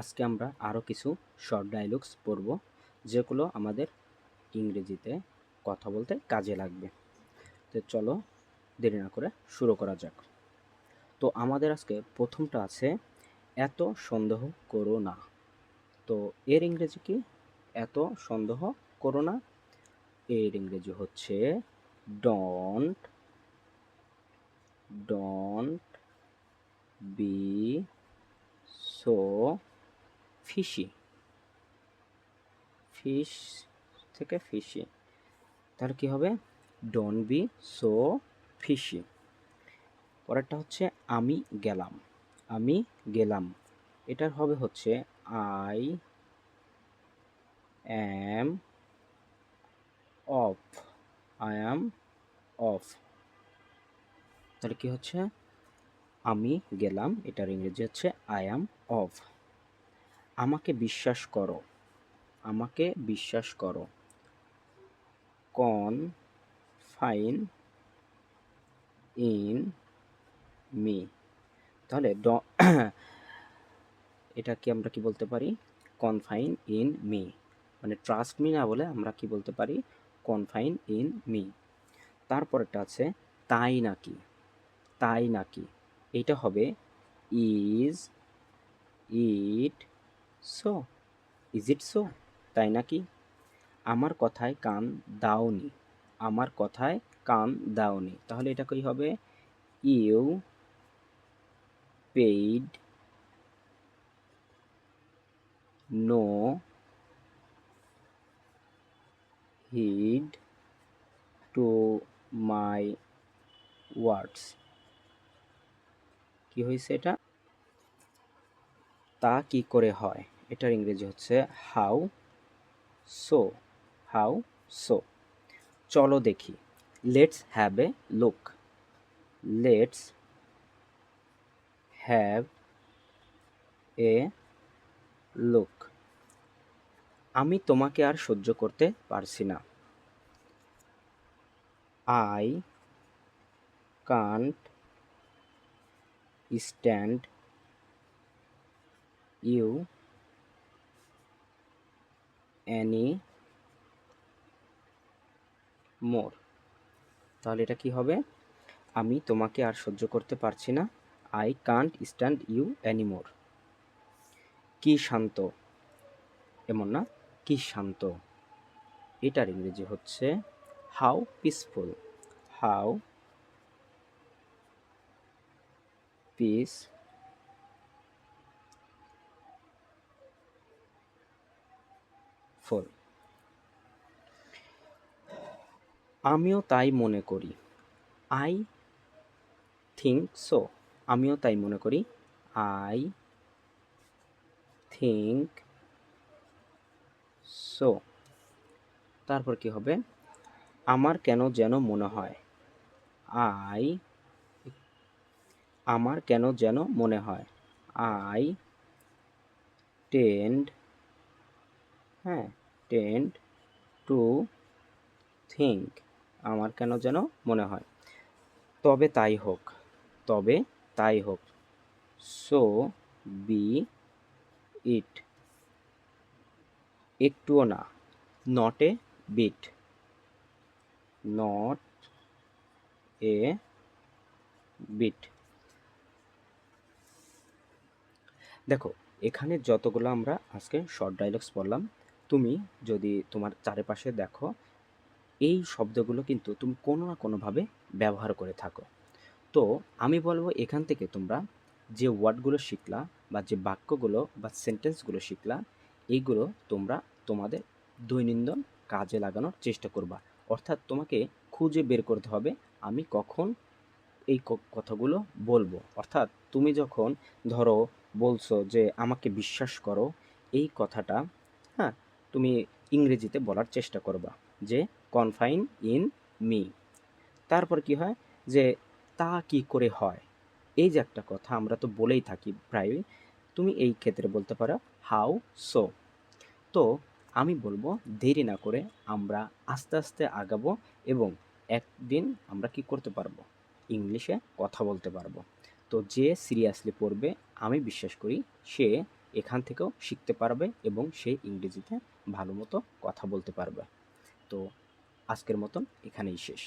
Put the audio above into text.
আজকে আমরা আরও কিছু শর্ট ডায়লগস পড়ব, যেগুলো আমাদের ইংরেজিতে কথা বলতে কাজে লাগবে। তো চলো দেরি না করে শুরু করা যাক। তো আমাদের আজকে প্রথমটা আছে, এত সন্দেহ করো না। তো এর ইংরেজি কি? এত সন্দেহ করো না। এর ইংরেজি হচ্ছে don't don't be so fishy. Fish থেকে ফিশি, তাহলে কি হবে? Don't be so fishy. পরেরটা হচ্ছে আমি গেলাম। আমি গেলাম, এটার হবে হচ্ছে I am of. I am of, তাহলে কি হচ্ছে? আমি গেলাম, এটার ইংরেজি হচ্ছে আই অ্যাম অফ। আমাকে বিশ্বাস করো। আমাকে বিশ্বাস করো। কনফাইন ইন মি, তাহলে এটা কি আমরা কি বলতে পারি? কনফাইন ইন মি, মানে ট্রাস্ট মি না বলে আমরা কি বলতে পারি? Confine in me. তারপরেরটা আছে তাই নাকি। তাই নাকি, এইটা হবে is it so. Is it so, তাই নাকি? আমার কথায় কান দাওনি। আমার কথায় কান দাওনি, তাহলে এটা কি হবে? You paid no heed to my words. কি হয়েছে এটা? তা কি করে হয়, এটার ইংরেজি হচ্ছে হাউ সো। How so. চলো দেখি, let's have a look. Let's have a look. আমি তোমাকে আর সহ্য করতে পারছি না। I can't stand you anymore. তাহলে এটা কি হবে? আমি তোমাকে আর সহ্য করতে পারছি না। I can't stand you anymore. কি শান্ত, এমন না, কি শান্ত, এটার ইংরেজি হচ্ছে হাউ পিসফুল। How peaceful. আমিও তাই মনে করি। I think so. আমিও তাই মনে করি। I think so. তারপর কি হবে? আমার কেন যেন মনে হয়। আই আমার কেন যেন মনে হয়। আই টেন্ড, হ্যাঁ, টেন্ড টু থিঙ্ক। আমার কেন যেন মনে হয়। তবে তাই হোক। তবে তাই হোক। So be it. একটুও না, not a bit. Not a bit. দেখো, এখানে যতগুলো আমরা আজকে শর্ট ডায়লগস পড়লাম, তুমি যদি তোমার চারিপাশে দেখো, এই শব্দগুলো কিন্তু তুমি কোনো না কোনোভাবে ব্যবহার করে থাকো। তো আমি বলবো এখান থেকে তোমরা যে ওয়ার্ডগুলো শিখলা বা যে বাক্যগুলো বা সেন্টেন্সগুলো শিখলা, এইগুলো তোমরা তোমাদের দৈনন্দিন কাজে লাগানোর চেষ্টা করবা। অর্থাৎ তোমাকে খুঁজে বের করতে হবে আমি কখন এই কথাগুলো বলবো। অর্থাৎ তুমি যখন ধরো বলছো যে আমাকে বিশ্বাস করো, এই কথাটা, হ্যাঁ, তুমি ইংরেজিতে বলার চেষ্টা করবা যে কনফাইন ইন মি। তারপর কি হয় যে তা কি করে হয়, এই যে একটা কথা আমরা তো বলেই থাকি প্রায়ই, তুমি এই ক্ষেত্রে বলতে পারো হাউ সো। তো আমি বলবো দেরি না করে আমরা আস্তে আস্তে আগাবো এবং একদিন আমরা কি করতে পারবো? ইংলিশে কথা বলতে পারবো। তো যে সিরিয়াসলি পড়বে, আমি বিশ্বাস করি সে এখান থেকেও শিখতে পারবে এবং সে ইংরেজিতে ভালো মতো কথা বলতে পারবে। তো আজকের মতন এখানেই শেষ।